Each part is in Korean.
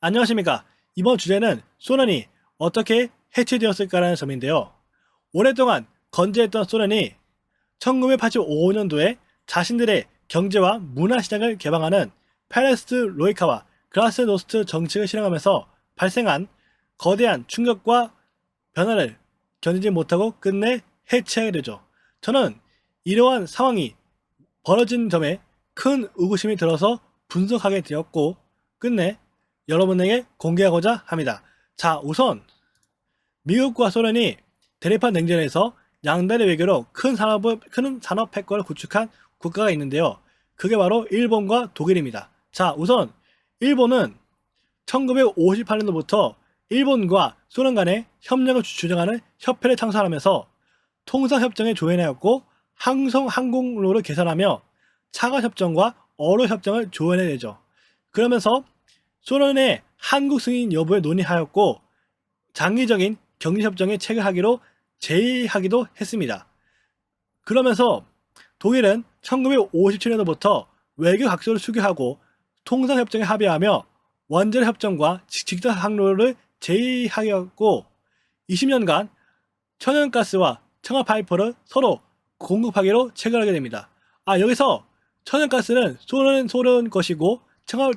안녕하십니까. 이번 주제는 소련이 어떻게 해체되었을까라는 점인데요. 오랫동안 건재했던 소련이 1985년도에 자신들의 경제와 문화시장을 개방하는 페레스트로이카와 글라스노스트 정책을 실행하면서 발생한 거대한 충격과 변화를 견디지 못하고 끝내 해체하게 되죠. 저는 이러한 상황이 벌어진 점에 큰 의구심이 들어서 분석하게 되었고 끝내 여러분에게 공개하고자 합니다. 자, 우선 미국과 소련이 대립한 냉전에서 양다리 외교로 큰 산업 패권을 구축한 국가가 있는데요. 그게 바로 일본과 독일입니다. 자, 우선 일본은 1958년도부터 일본과 소련 간의 협력을 주장하는 협회를 창설하면서 통상협정에 조연하였고 항공로를 개선하며 차관협정과 어로협정을 조연해내죠. 그러면서 소련의 한국 승인 여부에 논의하였고 장기적인 경제협정에 체결하기로 제의하기도 했습니다. 그러면서 독일은 1957년도부터 외교 각서를 수교하고 통상협정에 합의하며 원자력협정과 직사항로를 제의하였고 20년간 천연가스와 청화파이프를 서로 공급하기로 체결하게 됩니다. 여기서 천연가스는 소련 것이고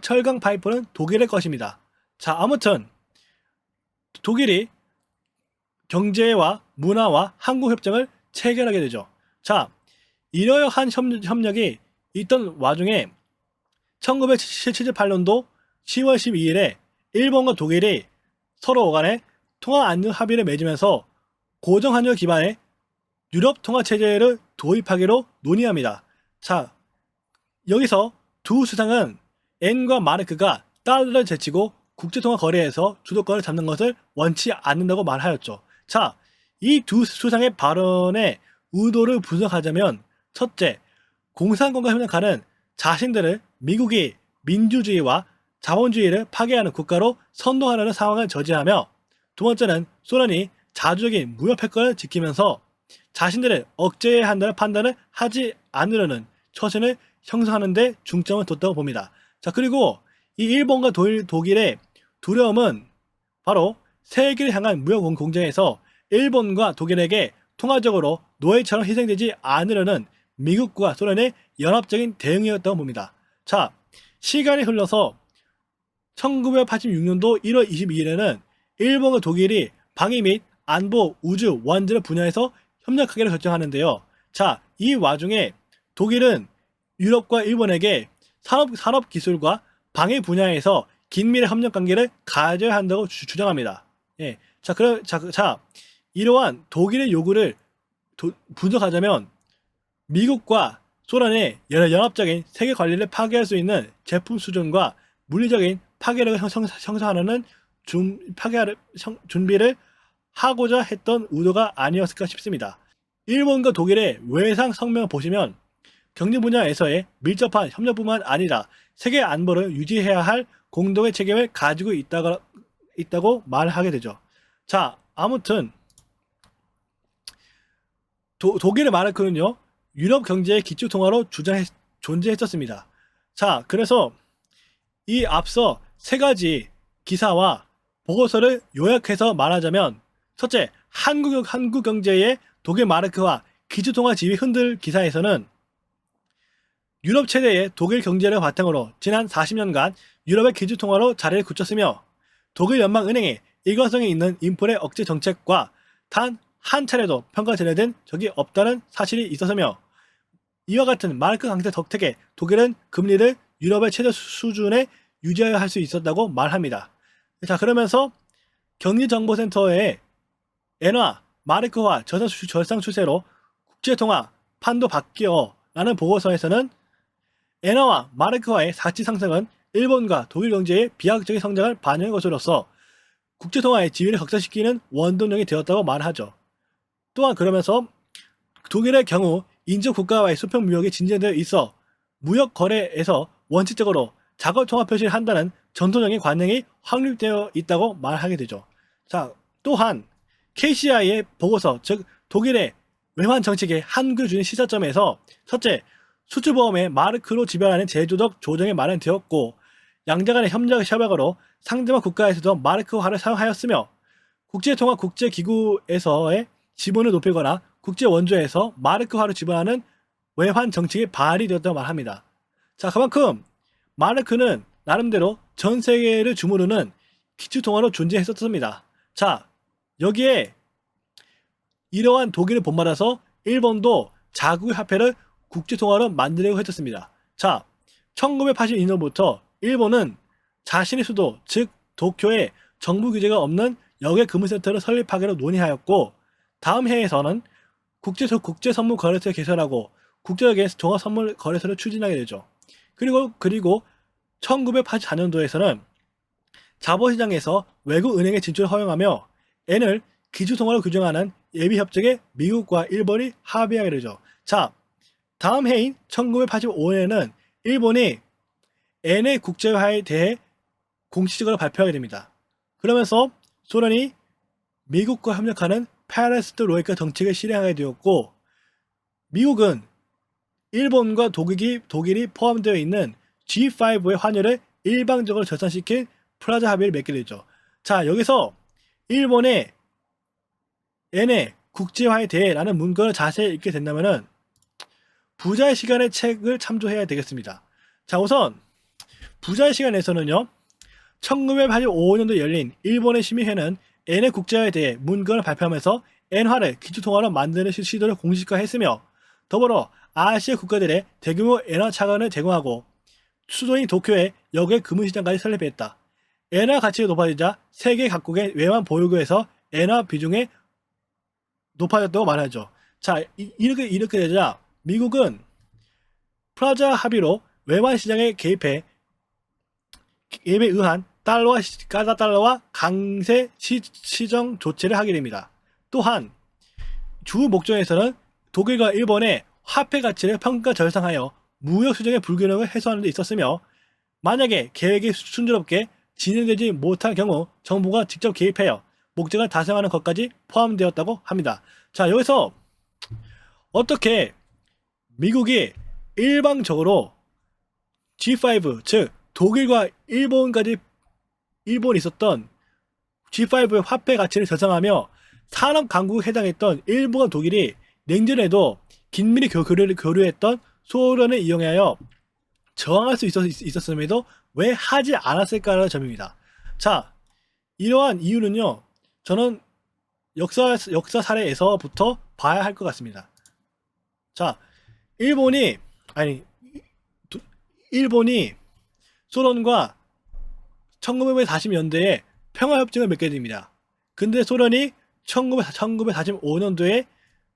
철강 파이프는 독일의 것입니다. 자, 아무튼 독일이 경제와 문화와 항공협정을 체결하게 되죠. 자, 이러한 협력이 있던 와중에 1978년도 10월 12일에 일본과 독일이 서로 간에 통화안전 합의를 맺으면서 고정환율 기반의 유럽 통화체제를 도입하기로 논의합니다. 자, 여기서 두 수상은 엔과 마르크가 달러를 제치고 국제통화 거래에서 주도권을 잡는 것을 원치 않는다고 말하였죠. 자, 이 두 수상의 발언의 의도를 분석하자면 첫째, 공산권과 협력하는 자신들을 미국이 민주주의와 자본주의를 파괴하는 국가로 선동하려는 상황을 저지하며 두 번째는 소련이 자주적인 무역 패권을 지키면서 자신들을 억제해야 한다는 판단을 하지 않으려는 처신을 형성하는 데 중점을 뒀다고 봅니다. 자, 그리고 이 일본과 독일의 두려움은 바로 세계를 향한 무역 공쟁에서 일본과 독일에게 통화적으로 노예처럼 희생되지 않으려는 미국과 소련의 연합적인 대응이었다고 봅니다. 자, 시간이 흘러서 1986년도 1월 22일에는 일본과 독일이 방위 및 안보, 우주, 원자력 분야에서 협력하기로 결정하는데요. 자, 이 와중에 독일은 유럽과 일본에게 산업기술과 방위 분야에서 긴밀한 협력 관계를 가져야 한다고 주장합니다. 예. 자, 이러한 독일의 요구를 분석하자면 미국과 소련의 연합적인 세계 관리를 파괴할 수 있는 제품 수준과 물리적인 파괴력을 형성하는 준비를 하고자 했던 의도가 아니었을까 싶습니다. 일본과 독일의 외상 성명을 보시면 경제 분야에서의 밀접한 협력뿐만 아니라 세계 안보를 유지해야 할 공동의 책임을 가지고 있다고 말하게 되죠. 자, 아무튼 독일의 마르크는요, 유럽 경제의 기초 통화로 존재했었습니다. 자, 그래서 이 앞서 세 가지 기사와 보고서를 요약해서 말하자면 첫째, 한국 경제의 독일 마르크와 기초 통화 지위 흔들 기사에서는 유럽 최대의 독일 경제를 바탕으로 지난 40년간 유럽의 기초 통화로 자리를 굳혔으며 독일 연방은행의 일관성이 있는 인플레 억제 정책과 단 한 차례도 평가 제외된 적이 없다는 사실이 있었으며 이와 같은 마르크 강세 덕택에 독일은 금리를 유럽의 최저 수준에 유지해야 할 수 있었다고 말합니다. 자, 그러면서 경제정보센터의 엔화, 마르크화 절상 추세로 국제통화 판도 바뀌어 라는 보고서에서는 엔화와 마르크화의 가치 상승은 일본과 독일 경제의 비약적인 성장을 반영한 것으로서 국제통화의 지위를 격상시키는 원동력이 되었다고 말하죠. 또한 그러면서 독일의 경우 인접 국가와의 수평 무역이 진전되어 있어 무역 거래에서 원칙적으로 자국 통화 표시를 한다는 전통적인 관행이 확립되어 있다고 말하게 되죠. 자, 또한 KCI의 보고서, 즉 독일의 외환 정책의 한국을 주는 시사점에서 첫째, 수출보험의 마르크로 지불하는 제도적 조정이 마련되었고 양자 간의 협약으로 상대방 국가에서도 마르크화를 사용하였으며 국제통화국제기구에서의 지분을 높이거나 국제원조에서 마르크화를 지불하는 외환 정책이 발휘되었다고 말합니다. 자, 그만큼 마르크는 나름대로 전 세계를 주무르는 기축통화로 존재했었습니다. 자, 여기에 이러한 독일을 본받아서 일본도 자국의 화폐를 국제통화로 만들려고 했었습니다. 자, 1982년부터 일본은 자신의 수도, 즉 도쿄에 정부 규제가 없는 역외 금융센터를 설립하기로 논의하였고, 다음 해에서는 국제선물 거래소를 개설하고 국제적인 종합선물 거래소를 추진하게 되죠. 그리고 1984년도에서는 자본시장에서 외국 은행의 진출을 허용하며 N을 기축통화로 규정하는 예비협정에 미국과 일본이 합의하게 되죠. 자, 다음 해인 1985년에는 일본이 N의 국제화에 대해 공식적으로 발표하게 됩니다. 그러면서 소련이 미국과 협력하는 페레스트로이카 정책을 실행하게 되었고, 미국은 일본과 독일이 포함되어 있는 G5의 환율을 일방적으로 절산시킨 프라자 합의를 맺게 되죠. 자, 여기서 일본의 N의 국제화에 대해라는 문건을 자세히 읽게 된다면은 부자의 시간의 책을 참조해야 되겠습니다. 자, 우선 부자의 시간에서는요, 1985년도에 열린 일본의 심의회는 N의 국제화에 대해 문건을 발표하면서 N화를 기축통화로 만드는 시도를 공식화했으며, 더불어 아시아 국가들의 대규모 엔화 차관을 제공하고 수도인 도쿄에 역외 금융시장까지 설립했다. 엔화 가치가 높아지자 세계 각국의 외환 보유고에서 엔화 비중이 높아졌다고 말하죠. 자, 이렇게 되자 미국은 프라자 합의로 외환 시장에 개입에 의한 달러와 강세 시정 조치를 하게 됩니다. 또한 주 목적에서는 독일과 일본의 화폐 가치를 평가 절상하여 무역 수정의 불균형을 해소하는 데 있었으며, 만약에 계획이 순조롭게 진행되지 못할 경우 정부가 직접 개입하여 목적을 달성하는 것까지 포함되었다고 합니다. 자, 여기서 어떻게 미국이 일방적으로 G5, 즉 독일과 일본이 있었던 G5의 화폐 가치를 절상하며 산업 강국에 해당했던 일본과 독일이 냉전에도 긴밀히 교류했던 소련을 이용하여 저항할 수 있었음에도 왜 하지 않았을까라는 점입니다. 자, 이러한 이유는요, 저는 역사 사례에서부터 봐야 할 것 같습니다. 자, 일본이 소련과 1940년대에 평화협정을 맺게 됩니다. 근데 소련이 1945년도에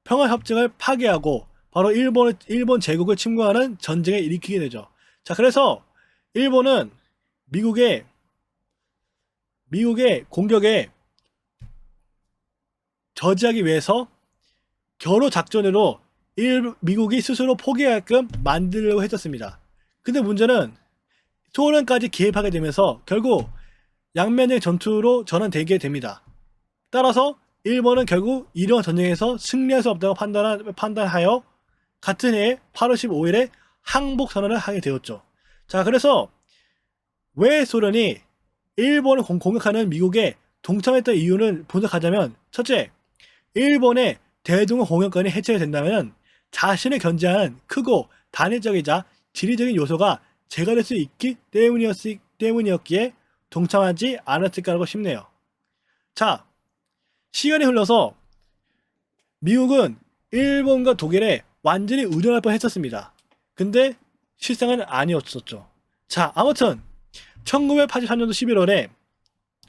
평화협정을 파기하고 바로 일본 제국을 침공하는 전쟁을 일으키게 되죠. 자, 그래서 일본은 미국의 공격에 저지하기 위해서 겨루 작전으로 미국이 스스로 포기하게끔 만들려고 했었습니다. 근데 문제는 소련까지 개입하게 되면서 결국 양면의 전투로 전환되게 됩니다. 따라서 일본은 결국 이러한 전쟁에서 승리할 수 없다고 판단하여 같은 해 8월 15일에 항복 선언을 하게 되었죠. 자, 그래서 왜 소련이 일본을 공격하는 미국에 동참했던 이유는 분석하자면, 첫째, 일본의 대동아 공영권이 해체된다면 자신을 견제하는 크고 단일적이자 지리적인 요소가 제거될 수 있기 때문이었기에 동참하지 않았을까라고 싶네요. 자, 시간이 흘러서 미국은 일본과 독일에 완전히 의존할 뻔했었습니다. 근데 실상은 아니었었죠. 자, 아무튼 1983년도 11월에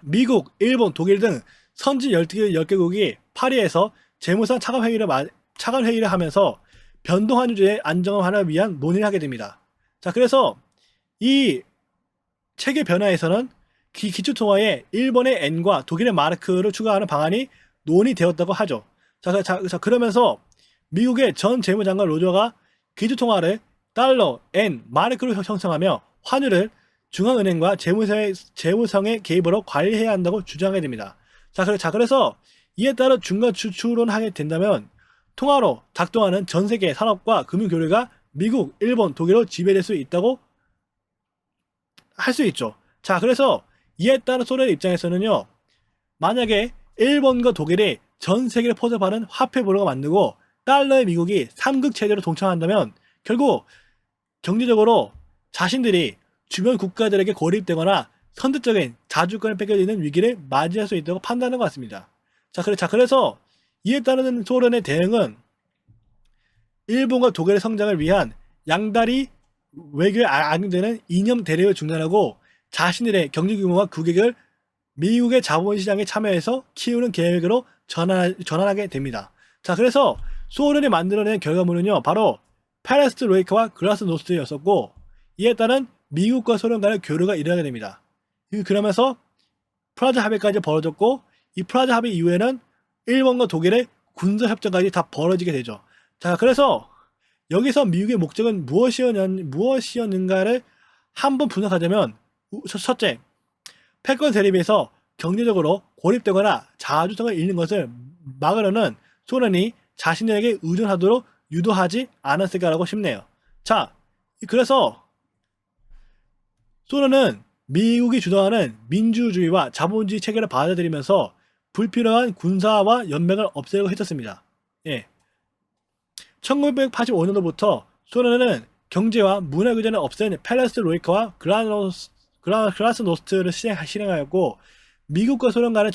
미국, 일본, 독일 등 선진 10개국이 파리에서 재무상 차관회의를 하면서 변동환율의 안정화를 위한 논의를 하게 됩니다. 자, 그래서 이 체계 변화에서는 기축통화에 일본의 엔과 독일의 마르크를 추가하는 방안이 논의되었다고 하죠. 자, 그러면서 미국의 전 재무장관 로저가 기축통화를 달러, 엔, 마르크로 형성하며 환율을 중앙은행과 재무성의 개입으로 관리해야 한다고 주장하게 됩니다. 자, 그래서 이에 따라 중간 추론하게 된다면 통화로 작동하는 전 세계 산업과 금융 교류가 미국, 일본, 독일로 지배될 수 있다고 할 수 있죠. 자, 그래서 이에 따른 소련 입장에서는요, 만약에 일본과 독일이 전 세계를 포섭하는 화폐 불화가 만들고 달러의 미국이 3극 체제로 동참한다면 결국 경제적으로 자신들이 주변 국가들에게 고립되거나 선택적인 자주권을 뺏겨지는 위기를 맞이할 수 있다고 판단하는 것 같습니다. 그래서 이에 따르는 소련의 대응은 일본과 독일의 성장을 위한 양다리 외교에 악용되는 이념 대립을 중단하고 자신들의 경제 규모와 국익을 미국의 자본시장에 참여해서 키우는 계획으로 전환하게 됩니다. 자, 그래서 소련이 만들어낸 결과물은요, 바로 페레스트로이카와 글라스노스트였었고, 이에 따른 미국과 소련 간의 교류가 일어나게 됩니다. 그러면서 프라자 합의까지 벌어졌고, 이 프라자 합의 이후에는 일본과 독일의 군사협정까지 다 벌어지게 되죠. 자, 그래서 여기서 미국의 목적은 무엇이었는가를 한번 분석하자면, 첫째, 패권 대립에서 경제적으로 고립되거나 자주성을 잃는 것을 막으려는 소련이 자신에게 의존하도록 유도하지 않았을까라고 싶네요. 자, 그래서 소련은 미국이 주도하는 민주주의와 자본주의 체계를 받아들이면서 불필요한 군사와 연맹을 없애려고 했었습니다. 예. 1985년도부터 소련은 경제와 문화 규제를 없앤 페레스트로이카와 글라스노스트를 실행하였고, 미국과 소련 간의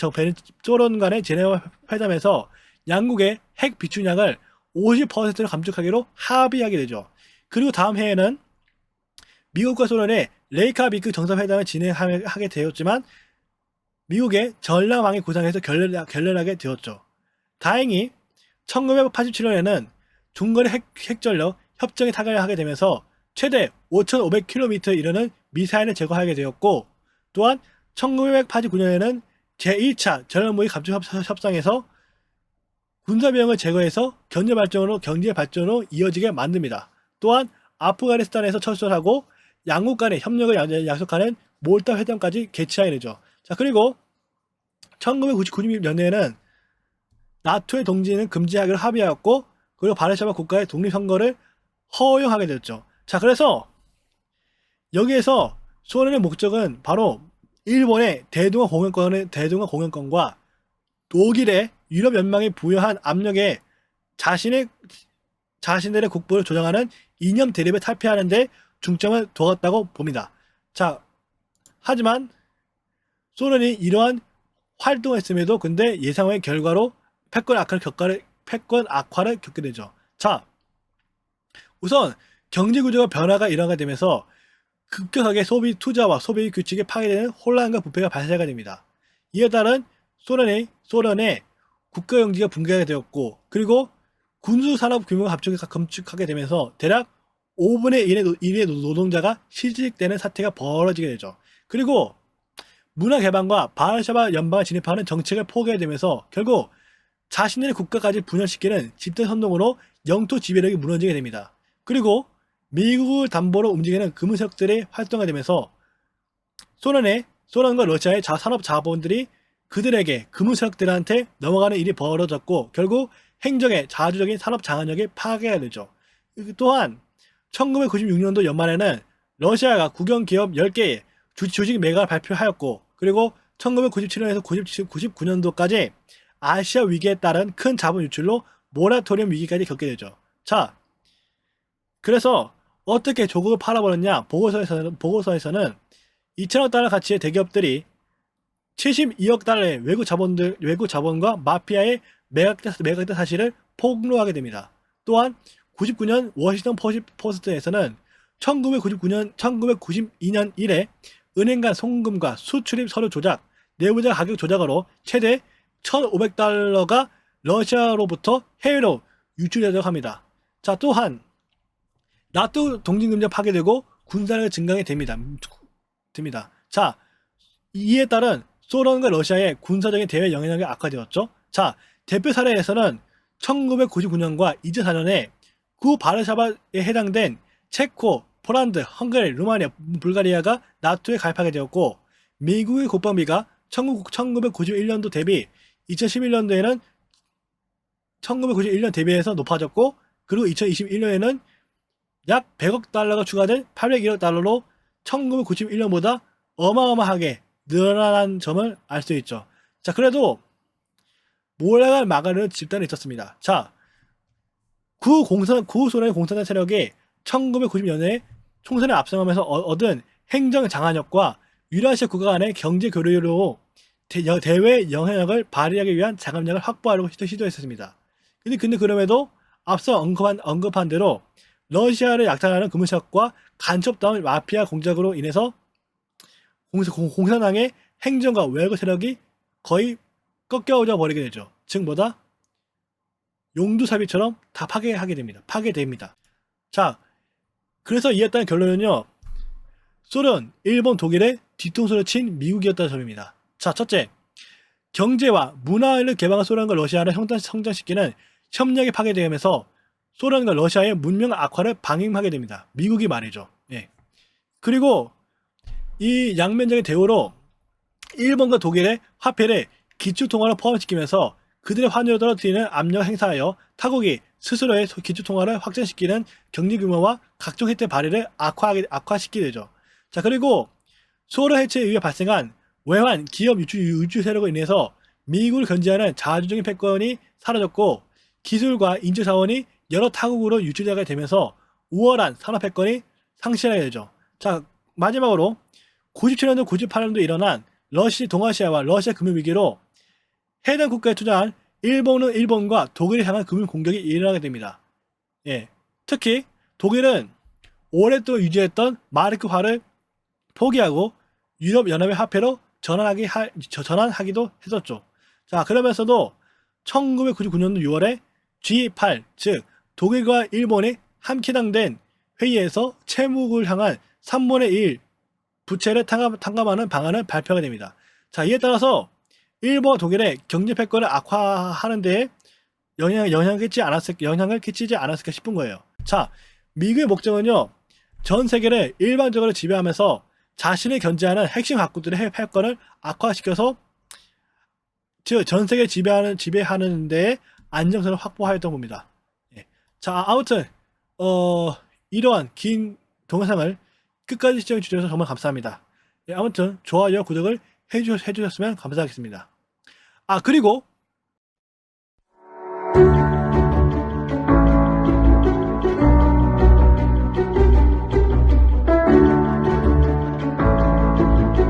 제네바 회담에서 양국의 핵 비축량을 50%를 감축하기로 합의하게 되죠. 그리고 다음 해에는 미국과 소련의 레이카비크 정상회담을 진행하게 되었지만 미국의 전략망이 구상해서 결렬하게 되었죠. 다행히 1987년에는 중거리 핵전력 협정에 타결하게 되면서 최대 5,500km에 이르는 미사일을 제거하게 되었고, 또한 1989년에는 제1차 전략무기 감축 협상에서 군사비용을 제거해서 경제 발전으로 이어지게 만듭니다. 또한 아프가니스탄에서 철수하고 양국 간의 협력을 약속하는 몰타 회담까지 개최하게 되죠. 자, 그리고 1996년에는 나토의 동지는 금지하기로 합의하였고, 그리고 바르샤바 국가의 독립선거를 허용하게 되었죠. 자, 그래서 여기에서 소련의 목적은 바로 일본의 대동아 공영권과 독일의 유럽연맹이 부여한 압력에 자신들의 국부를 조정하는 이념 대립을 탈피하는 데 중점을 두었다고 봅니다. 자, 하지만 소련이 이러한 활동을 했음에도 근데 예상외의 결과로 패권 악화를 겪게 되죠. 자, 우선 경제 구조가 변화가 일어나게 되면서 급격하게 소비 투자와 소비 규칙이 파괴되는 혼란과 부패가 발생하게 됩니다. 이에 따른 소련의 국가 경제가 붕괴하게 되었고, 그리고 군수 산업 규모가 갑자기 감축하게 되면서 대략 5분의 1의 노동자가 실직되는 사태가 벌어지게 되죠. 그리고 문화 개방과 바르샤바 연방을 진입하는 정책을 포기하게 되면서 결국 자신들의 국가까지 분열시키는 집단 선동으로 영토 지배력이 무너지게 됩니다. 그리고 미국을 담보로 움직이는 금융 세력들이 활동하게 되면서 소련과 러시아의 산업 자본들이 그들에게 금융 세력들한테 넘어가는 일이 벌어졌고, 결국 행정의 자주적인 산업 장악력이 파괴가 되죠. 또한 1996년도 연말에는 러시아가 국영 기업 10개의 주식 매각을 발표하였고, 그리고 1997년에서 99년도까지 아시아 위기에 따른 큰 자본 유출로 모라토리엄 위기까지 겪게 되죠. 자, 그래서 어떻게 조국을 팔아버렸냐? 보고서에서는 2천억 달러 가치의 대기업들이 72억 달러의 외국 자본과 마피아의 매각된 사실을 폭로하게 됩니다. 또한 99년 워싱턴 포스트에서는 1992년 이래 은행 간 송금과 수출입 서류 조작, 내부자 가격 조작으로 최대 1,500달러가 러시아로부터 해외로 유출되도록 합니다. 자, 또한 나토 동진금지가 파괴되고 군사력이 증강이 됩니다. 자, 이에 따른 소련과 러시아의 군사적인 대외 영향력이 악화되었죠. 자, 대표 사례에서는 1999년과 2004년에 구 바르샤바에 해당된 체코, 폴란드, 헝가리, 루마니아, 불가리아가 나토에 가입하게 되었고, 미국의 국방비가 1991년도 대비 2011년도에는 1991년 대비해서 높아졌고, 그리고 2021년에는 약 100억 달러가 추가된 801억 달러로 1991년보다 어마어마하게 늘어난 점을 알 수 있죠. 자, 그래도 몰락을 막으려는 집단이 있었습니다. 자, 구소련의 공산당 세력이 1990년에 총선에 압승하면서 얻은 행정 장악력과 유라시아 국가 간의 경제 교류로 대외 영향력을 발휘하기 위한 자금력을 확보하려고 시도했습니다. 근데 그럼에도 앞서 언급한 대로 러시아를 약탈하는 금융세력과 간첩다운 마피아 공작으로 인해서 공산당의 행정과 외교 세력이 거의 꺾여져 버리게 되죠. 즉 뭐다? 용두사비처럼 다 파괴됩니다. 자, 그래서 이었다는 결론은요, 소련, 일본, 독일의 뒤통수를 친 미국이었다는 점입니다. 자, 첫째, 경제와 문화를 개방한 소련과 러시아를 성장시키는 협력이 파괴되면서 소련과 러시아의 문명 악화를 방임하게 됩니다. 미국이 말이죠. 예. 그리고 이 양면적인 대우로 일본과 독일의 화폐를 기축통화로 포함시키면서 그들의 환율을 떨어뜨리는 압력을 행사하여 타국이 스스로의 기축통화를 확장시키는 경제 규모와 각종 혜택 발휘를 악화시키게 되죠. 자, 그리고 소련 해체에 의해 발생한 외환, 기업 유출 세력으로 인해서 미국을 견제하는 자주적인 패권이 사라졌고 기술과 인재 자원이 여러 타국으로 유출되게 되면서 우월한 산업 패권이 상실하게 되죠. 자, 마지막으로 97년도 98년도 일어난 동아시아와 러시아 금융위기로 해당 국가에 투자한 일본과 독일을 향한 금융 공격이 일어나게 됩니다. 예, 특히 독일은 오랫동안 유지했던 마르크화를 포기하고 유럽연합의 화폐로 전환하기도 했었죠. 자, 그러면서도 1999년도 6월에 G8, 즉 독일과 일본이 함께 당된 회의에서 채무를 향한 3분의 1 부채를 탕감하는 방안을 발표하게 됩니다. 자, 이에 따라서 일본과 독일의 경제 패권을 악화하는 데 영향을 끼치지 않았을까 싶은 거예요. 자, 미국의 목적은요, 전 세계를 일반적으로 지배하면서 자신을 견제하는 핵심 각국들의 패권을 악화시켜서 전 세계를 지배하는 데 안정성을 확보하였던 겁니다. 예. 자, 아무튼 이러한 긴 동영상을 끝까지 시청해 주셔서 정말 감사합니다. 예, 아무튼 좋아요, 구독을 해주셨으면 감사하겠습니다. 아, 그리고